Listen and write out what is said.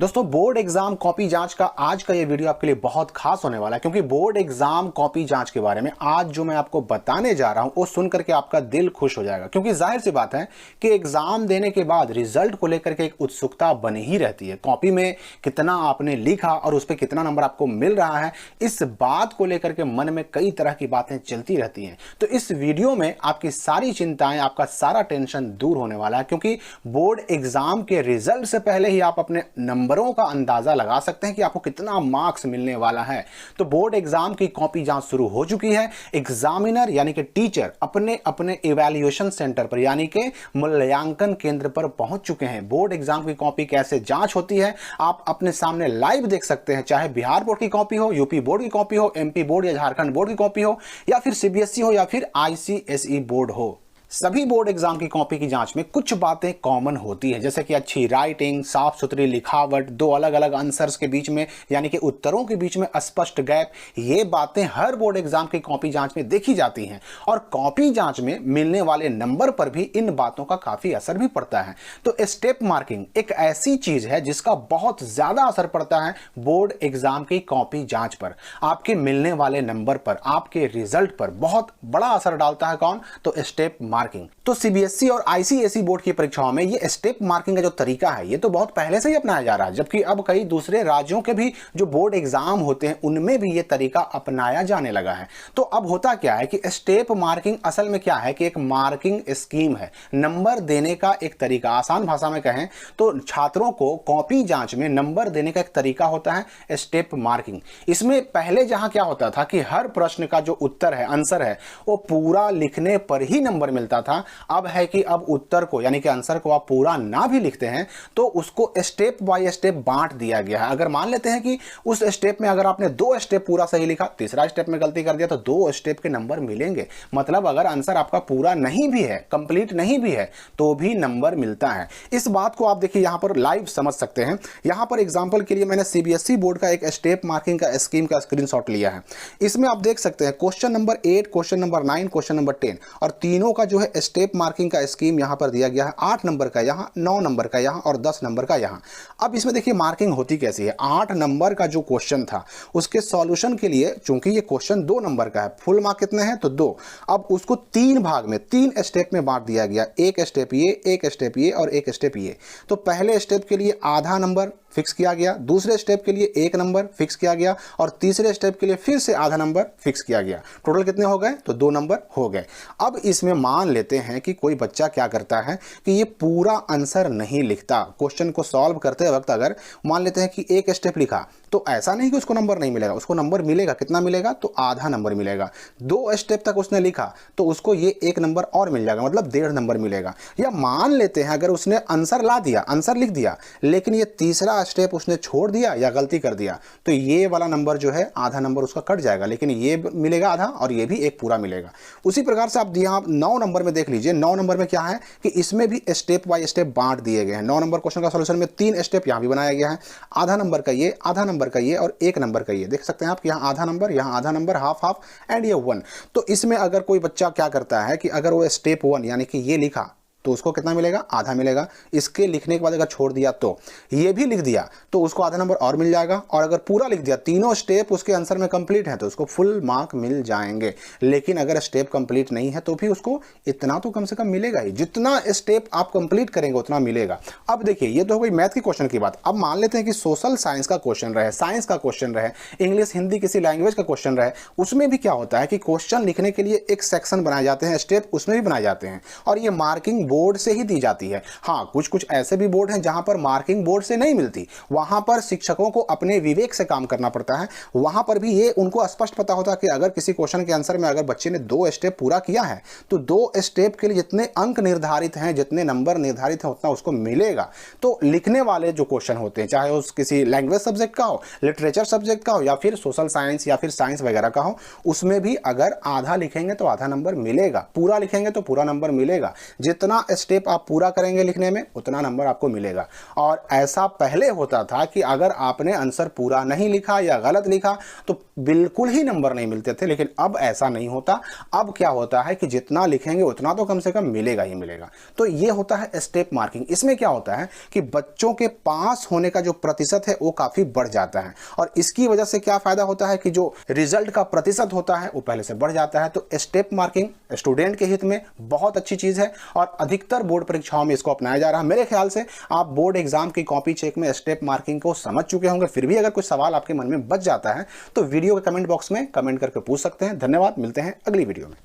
दोस्तों board exam copy जांच का आज का ये वीडियो आपके लिए बहुत खास होने वाला है, क्योंकि बोर्ड एग्जाम कॉपी जांच के बारे में आज जो मैं आपको बताने जा रहा हूं वो सुन करके आपका दिल खुश हो जाएगा। क्योंकि जाहिर सी बात है कि एग्जाम देने के बाद रिजल्ट को लेकर के एक उत्सुकता बनी ही रहती है। कॉपी में कितना आपने लिखा और उस पर कितना नंबर आपको मिल रहा है, इस बात को लेकर के मन में कई तरह की बातें चलती रहती हैं। तो इस वीडियो में आपकी सारी चिंताएं, आपका सारा टेंशन दूर होने वाला है, क्योंकि बोर्ड एग्जाम के रिजल्ट से पहले ही आप अपने नंबरों का अंदाजा लगा सकते हैं कि आपको कितना मार्क्स मिलने वाला है। तो बोर्ड एग्जाम की कॉपी जांच शुरू हो चुकी है। एग्जामिनर यानी कि टीचर अपने अपने इवैल्यूएशन सेंटर पर यानी कि मूल्यांकन केंद्र पर पहुंच चुके हैं। बोर्ड एग्जाम की कॉपी कैसे जांच होती है आप अपने सामने लाइव देख सकते हैं, चाहे बिहार बोर्ड की कॉपी हो, यूपी बोर्ड की कॉपी हो, एमपी बोर्ड या झारखंड बोर्ड की कॉपी हो, या फिर सीबीएसई हो या फिर आईसीएसई बोर्ड हो। सभी बोर्ड एग्जाम की कॉपी की जांच में कुछ बातें कॉमन होती है, जैसे कि अच्छी राइटिंग, साफ सुथरी लिखावट, दो अलग अलग आंसर्स के बीच में यानी कि उत्तरों के बीच में स्पष्ट गैप। ये बातें हर बोर्ड एग्जाम की कॉपी जांच में देखी जाती हैं और कॉपी जांच में मिलने वाले नंबर पर भी इन बातों का काफी असर भी पड़ता है। तो स्टेप मार्किंग एक ऐसी चीज है जिसका बहुत ज्यादा असर पड़ता है बोर्ड एग्जाम की कॉपी जांच पर। आपके मिलने वाले नंबर पर, आपके रिजल्ट पर बहुत बड़ा असर डालता है कौन? तो स्टेप मार्किंग। तो सीबीएसई और आईसीएसई बोर्ड की परीक्षाओं में ये स्टेप मार्किंग का जो तरीका है ये तो बहुत पहले से ही अपनाया जा रहा है, जबकि अब कई दूसरे राज्यों के भी जो बोर्ड एग्जाम होते हैं उनमें भी ये तरीका अपनाया जाने लगा है। तो अब होता क्या है कि स्टेप मार्किंग असल में क्या है कि एक मार्किंग स्कीम है, नंबर देने का एक तरीका। आसान भाषा में कहें तो छात्रों को कॉपी जांच में नंबर देने का एक तरीका होता है स्टेप मार्किंग। इसमें पहले जहां क्या होता था कि हर प्रश्न का जो उत्तर है, आंसर है, वो पूरा लिखने पर ही नंबर मिलता था। अब है कि अब उत्तर को यानी कि आंसर को आप पूरा ना भी लिखते हैं तो उसको स्टेप बाय स्टेप बांट दिया गया है। अगर मान लेते हैं कि उस स्टेप में अगर आपने 2 स्टेप पूरा सही लिखा, तीसरा स्टेप में गलती कर दिया, तो 2 स्टेप के नंबर मिलेंगे। मतलब अगर आंसर आपका पूरा नहीं भी है, कंप्लीट नहीं भी है, तो भी नंबर मिलता है। इस बात को आप देखिए यहां पर लाइव समझ सकते हैं। यहां पर एग्जांपल के लिए मैंने सीबीएसई बोर्ड का एक स्टेप मार्किंग का स्कीम का स्क्रीनशॉट लिया है। इसमें आप देख सकते हैं question number 8, question number 9, question number 10 और तीनों का जो है स्टेप मार्किंग का स्कीम यहां पर दिया गया है। 8 नंबर का यहां, 9 नंबर का यहां और 10 नंबर का यहां। अब इसमें देखिए मार्किंग होती कैसी है। 8 नंबर का जो क्वेश्चन था उसके सॉल्यूशन के लिए, चूंकि ये क्वेश्चन 2 नंबर का है, फुल मार्क कितने हैं? तो 2। अब उसको 3 भाग में, 3 स्टेप में बांट दिया गया। एक स्टेप ये, एक स्टेप ये और एक स्टेप ये। तो पहले स्टेप के लिए आधा नंबर फिक्स किया गया, दूसरे स्टेप के लिए 1 नंबर फिक्स किया गया और तीसरे स्टेप के लिए फिर से आधा नंबर फिक्स किया गया। टोटल कितने हो गए? तो 2 नंबर हो गए। अब इसमें मान लेते हैं कि कोई बच्चा क्या करता है कि ये पूरा आंसर नहीं लिखता। क्वेश्चन को सॉल्व करते वक्त अगर मान लेते हैं कि एक स्टेप लिखा, तो ऐसा नहीं कि उसको नंबर नहीं मिलेगा, उसको नंबर मिलेगा। कितना मिलेगा? तो आधा नंबर मिलेगा। 2 स्टेप तक उसने लिखा तो उसको ये 1 नंबर और मिल जाएगा, मतलब 1.5 नंबर मिलेगा। या मान लेते हैं अगर उसने आंसर ला दिया, आंसर लिख दिया, लेकिन ये तीसरा स्टेप उसने छोड़ दिया या गलती कर दिया, तो ये वाला नंबर जो है आधा नंबर उसका कट जाएगा, लेकिन ये मिलेगा आधा और ये भी 1 पूरा मिलेगा। उसी प्रकार से आप यहाँ 9 नंबर में देख लीजिए। 9 नंबर में क्या है कि इसमें भी स्टेप बाय स्टेप बांट दिए गए हैं। 9 नंबर क्वेश्चन का सॉल्यूशन में 3 स्टेप यहाँ भी बनाया गया है। आधा नंबर का ये, आधा नंबर का ये और 1 नंबर का ये। देख सकते हैं आप यहाँ आधा नंबर, यहाँ आधा नंबर, हाफ हाफ एंड ये 1। तो इसमें अगर कोई बच्चा क्या करता है कि अगर वो स्टेप 1 यानी कि ये लिखा तो उसको कितना मिलेगा? आधा मिलेगा। इसके लिखने के बाद अगर छोड़ दिया तो ये भी लिख दिया तो उसको आधा नंबर और मिल जाएगा। और अगर पूरा लिख दिया, तीनों स्टेप उसके आंसर में कंप्लीट है, तो उसको फुल मार्क मिल जाएंगे। लेकिन अगर स्टेप कंप्लीट नहीं है तो भी उसको इतना तो कम से कम मिलेगा ही। जितना स्टेप आप कंप्लीट करेंगे उतना मिलेगा। अब देखिए ये तो हो गई मैथ की क्वेश्चन की बात। अब मान लेते हैं कि सोशल साइंस का क्वेश्चन रहे, साइंस का क्वेश्चन रहे, इंग्लिश हिंदी किसी लैंग्वेज का क्वेश्चन रहे। उसमें भी क्या होता है कि क्वेश्चन लिखने के लिए एक सेक्शन बनाए जाते हैं, स्टेप उसमें भी बनाए जाते हैं और ये मार्किंग बोर्ड से ही दी जाती है। हाँ, कुछ ऐसे भी बोर्ड हैं जहां पर मार्किंग बोर्ड से नहीं मिलती, वहां पर शिक्षकों को अपने विवेक से काम करना पड़ता है। वहां पर भी ये उनको स्पष्ट पता होता है कि अगर किसी क्वेश्चन के आंसर में अगर बच्चे ने 2 स्टेप पूरा किया है तो 2 स्टेप के लिए जितने अंक निर्धारित हैं, जितने नंबर निर्धारित हैं, उतना उसको मिलेगा। तो लिखने वाले जो क्वेश्चन होते हैं, चाहे उस किसी लैंग्वेज सब्जेक्ट का हो, लिटरेचर सब्जेक्ट का हो या फिर सोशल साइंस या फिर साइंस वगैरह का हो, उसमें भी अगर आधा लिखेंगे तो आधा नंबर मिलेगा, पूरा लिखेंगे तो पूरा नंबर मिलेगा। जितना जितना स्टेप आप पूरा करेंगे लिखने में उतना नंबर आपको मिलेगा। और ऐसा पहले होता था कि अगर आपने आंसर पूरा नहीं लिखा या गलत लिखा तो बिल्कुल ही नंबर नहीं मिलते थे, लेकिन अब ऐसा नहीं होता। अब क्या होता है कि जितना लिखेंगे उतना तो कम से कम मिलेगा ही मिलेगा। तो ये होता है स्टेप मार्किंग। इसमें क्या होता है कि बच्चों के पास होने का जो प्रतिशत है वो काफी बढ़ जाता है, और इसकी वजह से क्या फायदा होता है कि जो रिजल्ट का प्रतिशत होता है वो पहले से बढ़ जाता है। तो स्टेप मार्किंग स्टूडेंट के हित में बहुत अच्छी चीज है और अधिकतर बोर्ड परीक्षाओं में इसको अपनाया जा रहा है। मेरे ख्याल से आप बोर्ड एग्जाम की कॉपी चेक में स्टेप मार्किंग को समझ चुके होंगे। फिर भी अगर कोई सवाल आपके मन में बच जाता है तो वीडियो के कमेंट बॉक्स में कमेंट करके पूछ सकते हैं। धन्यवाद, मिलते हैं अगली वीडियो में।